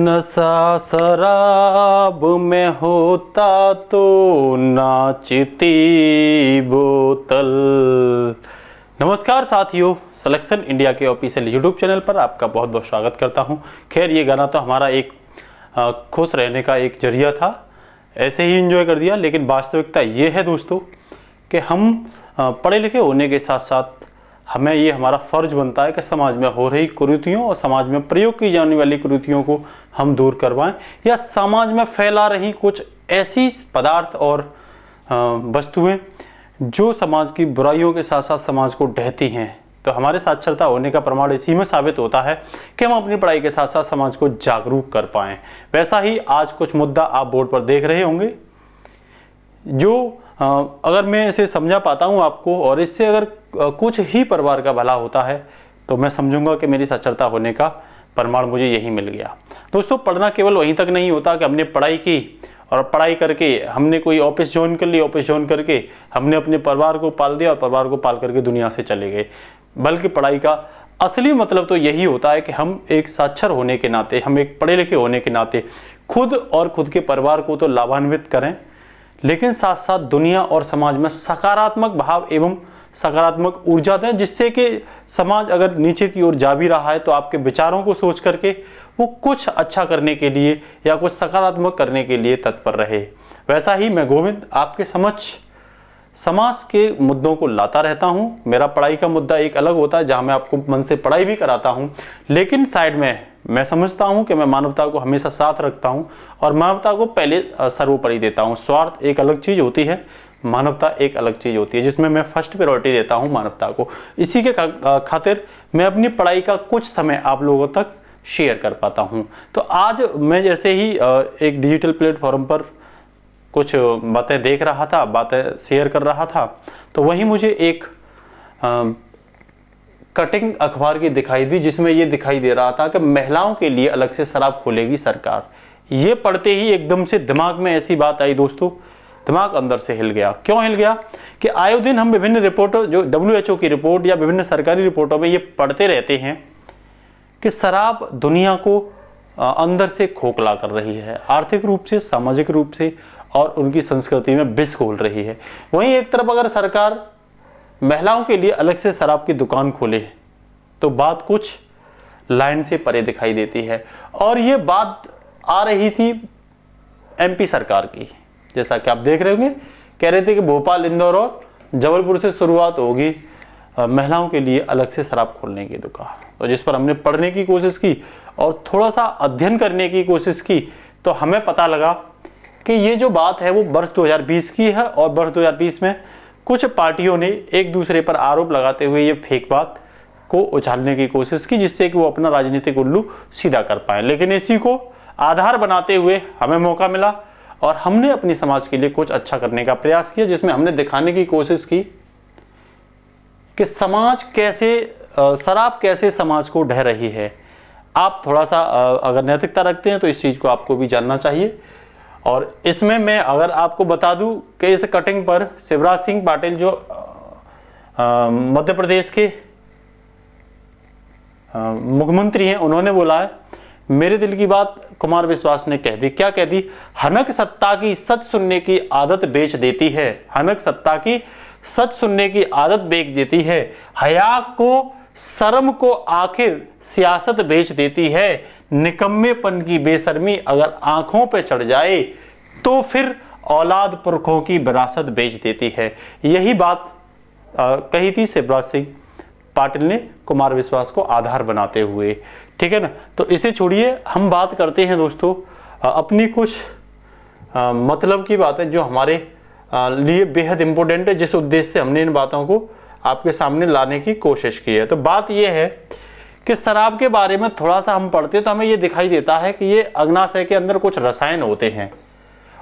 नशा शराब में होता तो नाचती बोतल। नमस्कार साथियों, सिलेक्शन इंडिया के ऑफिशियल यूट्यूब चैनल पर आपका बहुत बहुत स्वागत करता हूं। खैर, ये गाना तो हमारा एक खुश रहने का एक जरिया था, ऐसे ही एंजॉय कर दिया। लेकिन वास्तविकता ये है दोस्तों कि हम पढ़े लिखे होने के साथ साथ हमें ये हमारा फ़र्ज बनता है कि समाज में हो रही कुरीतियों और समाज में प्रयोग की जाने वाली कुरीतियों को हम दूर करवाएं, या समाज में फैला रही कुछ ऐसी पदार्थ और वस्तुएं जो समाज की बुराइयों के साथ साथ समाज को ढहती हैं। तो हमारे साक्षरता होने का प्रमाण इसी में साबित होता है कि हम अपनी पढ़ाई के साथ साथ समाज को जागरूक कर पाएँ। वैसा ही आज कुछ मुद्दा आप बोर्ड पर देख रहे होंगे, जो अगर मैं इसे समझा पाता हूँ आपको, और इससे अगर कुछ ही परिवार का भला होता है, तो मैं समझूंगा कि मेरी साक्षरता होने का प्रमाण मुझे यही मिल गया। दोस्तों, पढ़ना केवल वहीं तक नहीं होता कि हमने पढ़ाई की और पढ़ाई करके हमने कोई ऑफिस ज्वाइन कर ली, ऑफिस ज्वाइन करके हमने अपने परिवार को पाल दिया और परिवार को पाल करके दुनिया से चले गए। बल्कि पढ़ाई का असली मतलब तो यही होता है कि हम एक साक्षर होने के नाते, हम एक पढ़े लिखे होने के नाते खुद और खुद के परिवार को तो लाभान्वित करें, लेकिन साथ साथ दुनिया और समाज में सकारात्मक भाव एवं सकारात्मक ऊर्जा दें, जिससे कि समाज अगर नीचे की ओर जा भी रहा है तो आपके विचारों को सोच करके वो कुछ अच्छा करने के लिए या कुछ सकारात्मक करने के लिए तत्पर रहे। वैसा ही मैं गोविंद आपके समक्ष समाज के मुद्दों को लाता रहता हूँ। मेरा पढ़ाई का मुद्दा एक अलग होता है, जहाँ मैं आपको मन से पढ़ाई भी कराता हूँ, लेकिन साइड में मैं समझता हूँ कि मैं मानवता को हमेशा साथ रखता हूँ और मानवता को पहले सर्वोपरि देता हूँ। स्वार्थ एक अलग चीज़ होती है, मानवता एक अलग चीज़ होती है, जिसमें मैं फर्स्ट प्रायोरिटी देता हूँ मानवता को। इसी के खातिर मैं अपनी पढ़ाई का कुछ समय आप लोगों तक शेयर कर पाता हूँ। तो आज मैं जैसे ही एक डिजिटल प्लेटफॉर्म पर कुछ बातें देख रहा था, बातें शेयर कर रहा था, तो वहीं मुझे एक कटिंग अखबार की दिखाई दी, जिसमें ये दिखाई दे रहा था कि महिलाओं के लिए अलग से शराब खोलेगी सरकार। ये पढ़ते ही एकदम से दिमाग में ऐसी बात आई दोस्तों, दिमाग अंदर से हिल गया। क्यों हिल गया कि आए दिन हम विभिन्न रिपोर्टों, जो WHO की रिपोर्ट या विभिन्न सरकारी रिपोर्टों में ये पढ़ते रहते हैं कि शराब दुनिया को अंदर से खोखला कर रही है, आर्थिक रूप से, सामाजिक रूप से, और उनकी संस्कृति में विष घोल रही है। वहीं एक तरफ अगर सरकार महिलाओं के लिए अलग से शराब की दुकान खोले तो बात कुछ लाइन से परे दिखाई देती है। और ये बात आ रही थी MP सरकार की, जैसा कि आप देख रहे होंगे, कह रहे थे कि भोपाल, इंदौर और जबलपुर से शुरुआत होगी महिलाओं के लिए अलग से शराब खोलने की दुकान। तो जिस पर हमने पढ़ने की कोशिश की और थोड़ा सा अध्ययन करने की कोशिश की, तो हमें पता लगा कि ये जो बात है वो वर्ष 2020 की है, और वर्ष 2020 में कुछ पार्टियों ने एक दूसरे पर आरोप लगाते हुए ये फेक बात को उछालने की कोशिश की, जिससे कि वो अपना राजनीतिक उल्लू सीधा कर पाए। लेकिन इसी को आधार बनाते हुए हमें मौका मिला और हमने अपनी समाज के लिए कुछ अच्छा करने का प्रयास किया, जिसमें हमने दिखाने की कोशिश की कि समाज कैसे, शराब कैसे समाज को ढह रही है। आप थोड़ा सा अगर नैतिकता रखते हैं तो इस चीज़ को आपको भी जानना चाहिए। और इसमें मैं अगर आपको बता दूं कि इस कटिंग पर शिवराज सिंह पाटिल, जो मध्य प्रदेश के मुख्यमंत्री हैं, उन्होंने बोला है, मेरे दिल की बात कुमार विश्वास ने कह दी। क्या कह दी? हनक सत्ता की सच सुनने की आदत बेच देती है, हनक सत्ता की सच सुनने की आदत बेच देती है, हया को, शर्म को आखिर सियासत बेच देती है, निकम्मेपन की बेशर्मी अगर आंखों पे चढ़ जाए तो फिर औलाद पुरखों की विरासत बेच देती है। यही बात कही थी शिवराज सिंह पाटिल ने कुमार विश्वास को आधार बनाते हुए। ठीक है ना? तो इसे छोड़िए, हम बात करते हैं दोस्तों अपनी कुछ मतलब की बातें जो हमारे लिए बेहद इंपॉर्टेंट है, जिस उद्देश्य से हमने इन बातों को आपके सामने लाने की कोशिश की है। तो बात यह है कि शराब के बारे में थोड़ा सा हम पढ़ते हैं तो हमें यह दिखाई देता है कि ये अग्नाशय के अंदर कुछ रसायन होते हैं,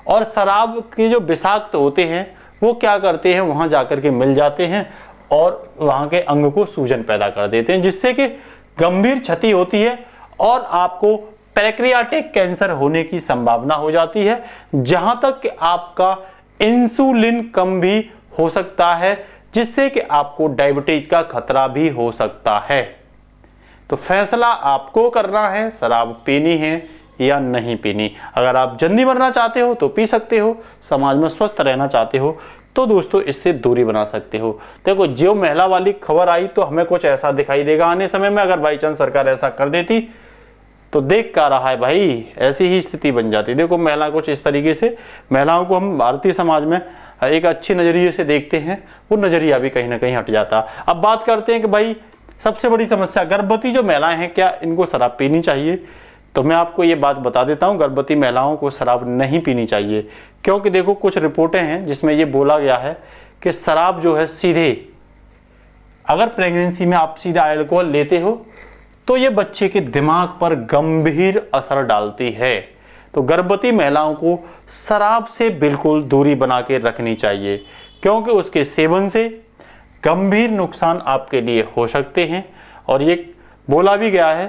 और शराब के जो विषाक्त होते हैं वो क्या करते हैं, वहां जाकर के मिल जाते हैं और वहां के अंग को सूजन पैदा कर देते हैं, जिससे कि गंभीर क्षति होती है और आपको पैंक्रियाटिक कैंसर होने की संभावना हो जाती है, जहां तक कि आपका इंसुलिन कम भी हो सकता है, जिससे कि आपको डायबिटीज का खतरा भी हो सकता है। तो फैसला आपको करना है, शराब पीनी है या नहीं पीनी। अगर आप जल्दी मरना चाहते हो तो पी सकते हो, समाज में स्वस्थ रहना चाहते हो तो दोस्तों इससे दूरी बना सकते हो। देखो जो महिला वाली खबर आई तो हमें कुछ ऐसा दिखाई देगा आने समय में, अगर बाई चांस सरकार ऐसा कर देती तो देख क्या रहा है भाई, ऐसी ही स्थिति बन जाती। देखो महिला कुछ इस तरीके से, महिलाओं को हम भारतीय समाज में एक अच्छे नजरिए से देखते हैं, वो नजरिया भी कहीं ना कहीं हट जाता। अब बात करते हैं कि भाई सबसे बड़ी समस्या गर्भवती जो महिलाएं हैं, क्या इनको शराब पीनी चाहिए? तो मैं आपको ये बात बता देता हूं, गर्भवती महिलाओं को शराब नहीं पीनी चाहिए, क्योंकि देखो कुछ रिपोर्टें हैं जिसमें ये बोला गया है कि शराब जो है सीधे, अगर प्रेगनेंसी में आप सीधा अल्कोहल लेते हो तो ये बच्चे के दिमाग पर गंभीर असर डालती है। तो गर्भवती महिलाओं को शराब से बिल्कुल दूरी बना के रखनी चाहिए, क्योंकि उसके सेवन से गंभीर नुकसान आपके लिए हो सकते हैं। और ये बोला भी गया है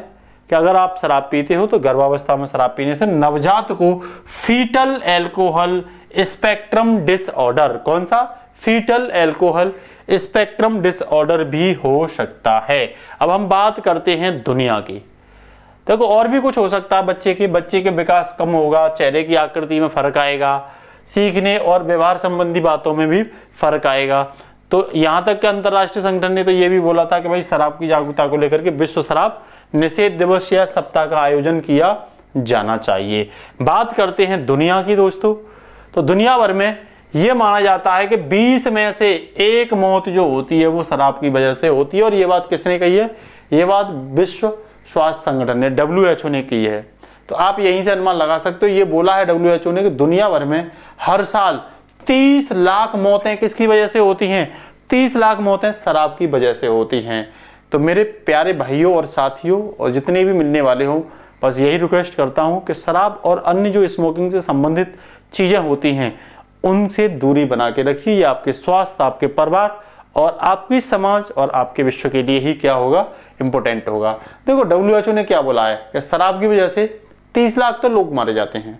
कि अगर आप शराब पीते हो तो गर्भावस्था में शराब पीने से नवजात को फीटल एल्कोहल स्पेक्ट्रम डिसऑर्डर, कौन सा? फीटल एल्कोहल स्पेक्ट्रम डिसऑर्डर भी हो सकता है। अब हम बात करते हैं दुनिया की। देखो और भी कुछ हो सकता है, बच्चे के विकास कम होगा, चेहरे की आकृति में फर्क आएगा, सीखने और व्यवहार संबंधी बातों में भी फर्क आएगा। तो यहां तक कि अंतरराष्ट्रीय संगठन ने तो यह भी बोला था कि भाई शराब की जागरूकता को लेकर के विश्व शराब निषेध दिवस या सप्ताह का आयोजन किया जाना चाहिए। बात करते हैं दुनिया की दोस्तों, तो दुनिया भर में यह माना जाता है कि 20 में से 1 मौत जो होती है वो शराब की वजह से होती है। और ये बात किसने कही है? ये बात विश्व स्वास्थ्य संगठन ने, WHO ने की है। तो आप यहीं से अनुमान लगा सकते हो, ये बोला है WHO ने कि दुनिया भर में हर साल 30 लाख मौतें किसकी वजह से होती हैं? 30 लाख मौतें शराब की वजह से होती हैं। तो मेरे प्यारे भाइयों और साथियों और जितने भी मिलने वाले हो, बस यही रिक्वेस्ट करता हूं कि शराब और अन्य जो स्मोकिंग से संबंधित चीजें होती हैं उनसे दूरी बना के रखिए। ये आपके स्वास्थ्य, आपके परिवार और आपकी समाज और आपके विश्व के लिए ही क्या होगा? इंपॉर्टेंट होगा। देखो WHO ने क्या बोला है कि शराब की वजह से 30 लाख तो लोग मारे जाते हैं,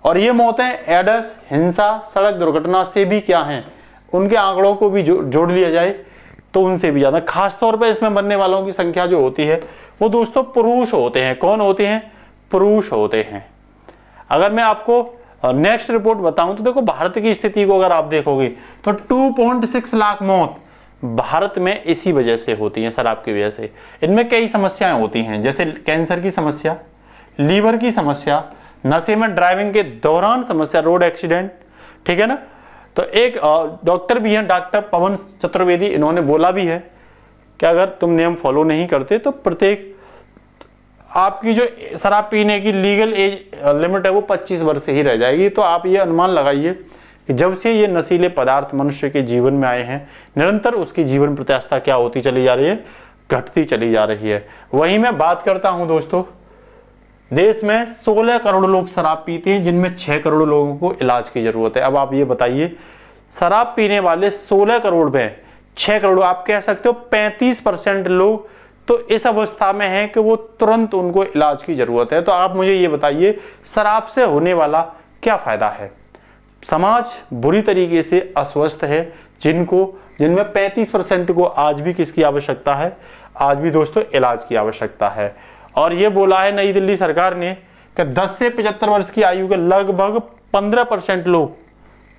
और ये मौतें एड्स, हिंसा, सड़क दुर्घटना से भी क्या हैं, उनके आंकड़ों को भी जोड़ लिया जाए तो उनसे भी ज्यादा। खासतौर पर इसमें मरने वालों की संख्या जो होती है वो दोस्तों पुरुष होते हैं। कौन होते हैं? पुरुष होते हैं। अगर मैं आपको नेक्स्ट रिपोर्ट बताऊं तो देखो भारत की स्थिति को अगर आप देखोगे तो 2.6 लाख मौत भारत में इसी वजह से होती है, शराब की वजह से। इनमें कई समस्याएं होती हैं, जैसे कैंसर की समस्या, लीवर की समस्या, नशे में ड्राइविंग के दौरान समस्या, रोड एक्सीडेंट, ठीक है ना। तो एक डॉक्टर भी हैं, डॉक्टर पवन चतुर्वेदी, इन्होंने बोला भी है कि अगर तुम नियम फॉलो नहीं करते तो प्रत्येक आपकी जो शराब पीने की लीगल एज लिमिट है वो 25 वर्ष से ही रह जाएगी। तो आप ये अनुमान लगाइए कि जब से ये नशीले पदार्थ मनुष्य के जीवन में आए हैं, निरंतर उसकी जीवन प्रत्याशा क्या होती चली जा रही है? घटती चली जा रही है। वहीं मैं बात करता हूं दोस्तों, देश में 16 करोड़ लोग शराब पीते हैं, जिनमें 6 करोड़ लोगों को इलाज की जरूरत है। अब आप ये बताइए, शराब पीने वाले 16 करोड़ में 6 करोड़, आप कह सकते हो 35% लोग तो इस अवस्था में है कि वो तुरंत उनको इलाज की जरूरत है। तो आप मुझे ये बताइए, शराब से होने वाला क्या फायदा है? समाज बुरी तरीके से अस्वस्थ है, जिनमें 35% को आज भी किसकी आवश्यकता है? आज भी दोस्तों इलाज की आवश्यकता है। और ये बोला है नई दिल्ली सरकार ने कि 10 से 75 वर्ष की आयु के लगभग 15% लोग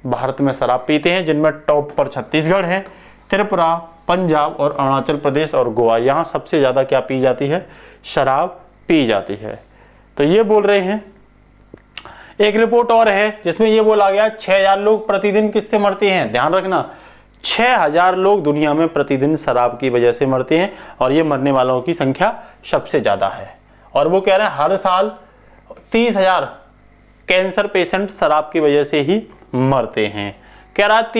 भारत में शराब पीते हैं, जिनमें टॉप पर छत्तीसगढ़ है, त्रिपुरा, पंजाब और अरुणाचल प्रदेश और गोवा। यहाँ सबसे ज्यादा क्या पी जाती है? शराब पी जाती है। तो ये बोल रहे हैं। एक रिपोर्ट और है जिसमें ये बोला गया 6000 लोग प्रतिदिन किससे मरते हैं? ध्यान रखना, 6000 लोग दुनिया में प्रतिदिन शराब की वजह से मरते हैं, और ये मरने वालों की संख्या सबसे ज्यादा है। और वो कह रहे हैं हर साल 30,000 कैंसर पेशेंट शराब की वजह से ही मरते हैं। कह रहा है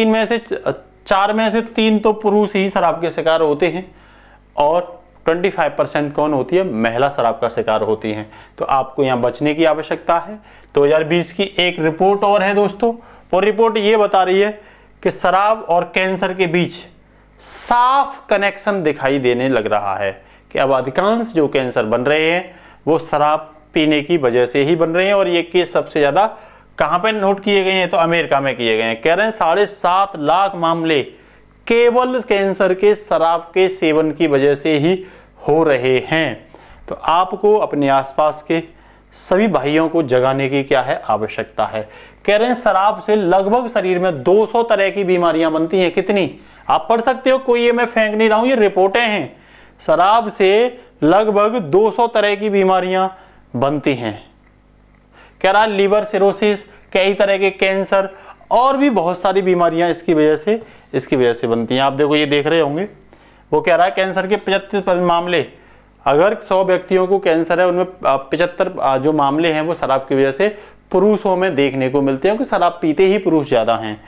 4 में से 3 तो पुरुष ही शराब के शिकार होते हैं, और 25% कौन होती है? महिला शराब का शिकार होती हैं। तो आपको यहाँ बचने की आवश्यकता है। 2020 की एक रिपोर्ट और है दोस्तों, वो रिपोर्ट ये बता रही है कि शराब और कैंसर के बीच साफ कनेक्शन दिखाई देने लग रहा है, कि अब अधिकांश जो कैंसर बन रहे हैं वो शराब पीने की वजह से ही बन रहे हैं। और ये केस सबसे ज्यादा कहां पे नोट किए गए हैं? तो अमेरिका में किए गए हैं। कह रहे हैं 7.5 लाख मामले केवल कैंसर के शराब के सेवन की वजह से ही हो रहे हैं। तो आपको अपने आसपास के सभी भाइयों को जगाने की क्या है, आवश्यकता है। कह रहे हैं शराब से लगभग शरीर में 200 तरह की बीमारियां बनती हैं। कितनी, आप पढ़ सकते हो, कोई ये मैं फेंक नहीं रहा हूं, ये रिपोर्टें हैं। शराब से लगभग 200 तरह की बीमारियां बनती हैं। कह रहा है लीवर सिरोसिस, कई तरह के कैंसर और भी बहुत सारी बीमारियां इसकी वजह से बनती हैं। आप देखो, ये देख रहे होंगे, वो कह रहा है कैंसर के 75% मामले, अगर 100 व्यक्तियों को कैंसर है, उनमें 75 जो मामले हैं वो शराब की वजह से पुरुषों में देखने को मिलते हैं, क्योंकि शराब पीते ही पुरुष ज्यादा हैं।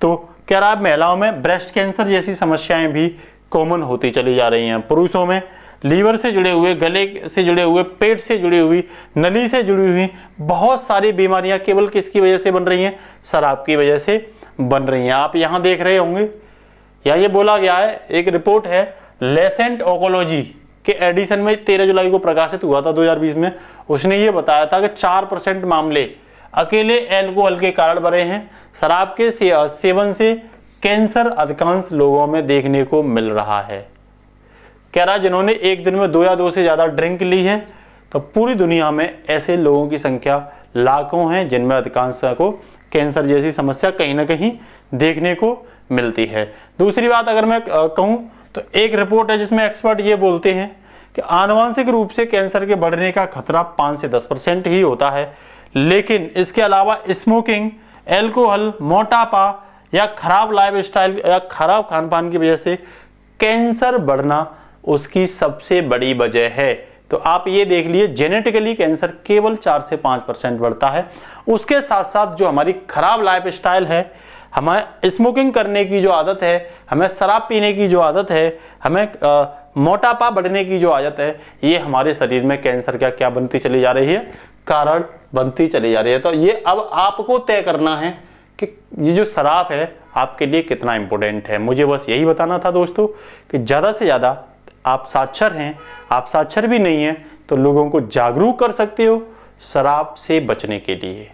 तो कह रहा है महिलाओं में ब्रेस्ट कैंसर जैसी समस्याएं भी कॉमन होती चली जा रही हैं। पुरुषों में लीवर से जुड़े हुए, गले से जुड़े हुए, पेट से जुड़ी हुई, नली से जुड़ी हुई बहुत सारी बीमारियां केवल किसकी वजह से बन रही हैं, शराब की वजह से बन रही हैं। आप यहां देख रहे होंगे, या ये बोला गया है, एक रिपोर्ट है लेसेंट ओकोलॉजी के एडिशन में 13 जुलाई को प्रकाशित हुआ था 2020 में। उसने ये बताया था कि 4% मामले अकेले एल्कोहल के कारण बढ़े हैं। शराब के सेवन से कैंसर अधिकांश लोगों में देखने को मिल रहा है। कह रहा है जिन्होंने एक दिन में 2 या 2 से ज्यादा ड्रिंक ली है, तो पूरी दुनिया में ऐसे लोगों की संख्या लाखों है, जिनमें अधिकांश को कैंसर जैसी समस्या कहीं ना कहीं देखने को मिलती है। दूसरी बात अगर मैं कहूं तो एक रिपोर्ट है जिसमें एक्सपर्ट ये बोलते हैं कि आनुवंशिक रूप से कैंसर के बढ़ने का खतरा 5 से 10% ही होता है, लेकिन इसके अलावा स्मोकिंग, एल्कोहल, मोटापा या खराब लाइफस्टाइल या खराब खान पान की वजह से कैंसर बढ़ना उसकी सबसे बड़ी वजह है। तो आप ये देख लिए, जेनेटिकली कैंसर केवल 4 से 5% बढ़ता है। उसके साथ साथ जो हमारी खराब लाइफस्टाइल है, हमें स्मोकिंग करने की जो आदत है, हमें शराब पीने की जो आदत है, हमें मोटापा बढ़ने की जो आदत है, ये हमारे शरीर में कैंसर क्या बनती चली जा रही है, कारण बनती चली जा रही है। तो ये अब आपको तय करना है कि ये जो शराब है आपके लिए कितना इंपॉर्टेंट है। मुझे बस यही बताना था दोस्तों कि ज़्यादा से ज़्यादा आप साक्षर हैं, आप साक्षर भी नहीं हैं तो लोगों को जागरूक कर सकते हो शराब से बचने के लिए।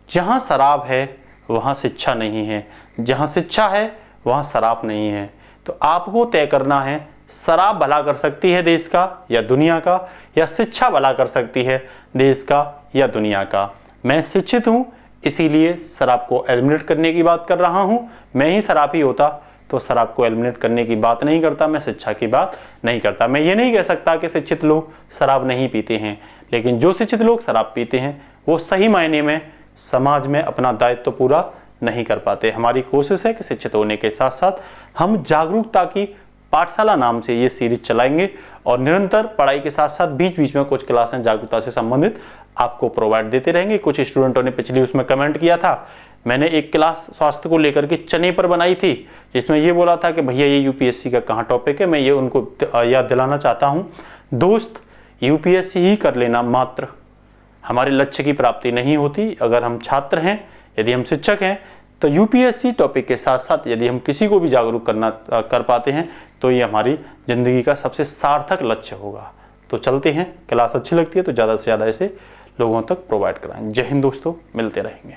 जहाँ शराब है वहाँ शिक्षा नहीं है, जहाँ शिक्षा है वहाँ शराब नहीं है। तो आपको तय करना है, शराब भला कर सकती है देश का या दुनिया का, या शिक्षा भला कर सकती है देश का या दुनिया का। मैं शिक्षित हूँ, इसीलिए शराब को एलिमिनेट करने की बात कर रहा हूँ। मैं ही शराबी होता तो शराब को एलिमिनेट करने की बात नहीं करता, मैं शिक्षा की बात नहीं करता। मैं ये नहीं कह सकता कि शिक्षित लोग शराब नहीं पीते हैं, लेकिन जो शिक्षित लोग शराब पीते हैं वो सही मायने में समाज में अपना दायित्व पूरा नहीं कर पाते। हमारी कोशिश है कि शिक्षित होने के साथ साथ हम जागरूकता की पाठशाला नाम से ये सीरीज चलाएंगे और निरंतर पढ़ाई के साथ साथ बीच बीच में कुछ क्लासें जागरूकता से संबंधित आपको प्रोवाइड देते रहेंगे। कुछ स्टूडेंटों ने पिछली उसमें कमेंट किया था, मैंने एक क्लास स्वास्थ्य को लेकर के चने पर बनाई थी, जिसमें ये बोला था कि भैया ये यूपीएससी का कहाँ टॉपिक है। मैं ये उनको याद दिलाना चाहता हूँ, दोस्त यूपीएससी ही कर लेना मात्र हमारे लक्ष्य की प्राप्ति नहीं होती। अगर हम छात्र हैं, यदि हम शिक्षक हैं, तो यूपीएससी टॉपिक के साथ साथ यदि हम किसी को भी जागरूक कर पाते हैं तो ये हमारी ज़िंदगी का सबसे सार्थक लक्ष्य होगा। तो चलते हैं, क्लास अच्छी लगती है तो ज़्यादा से ज़्यादा ऐसे लोगों तक प्रोवाइड कराएं। जय हिंद दोस्तों, मिलते रहेंगे।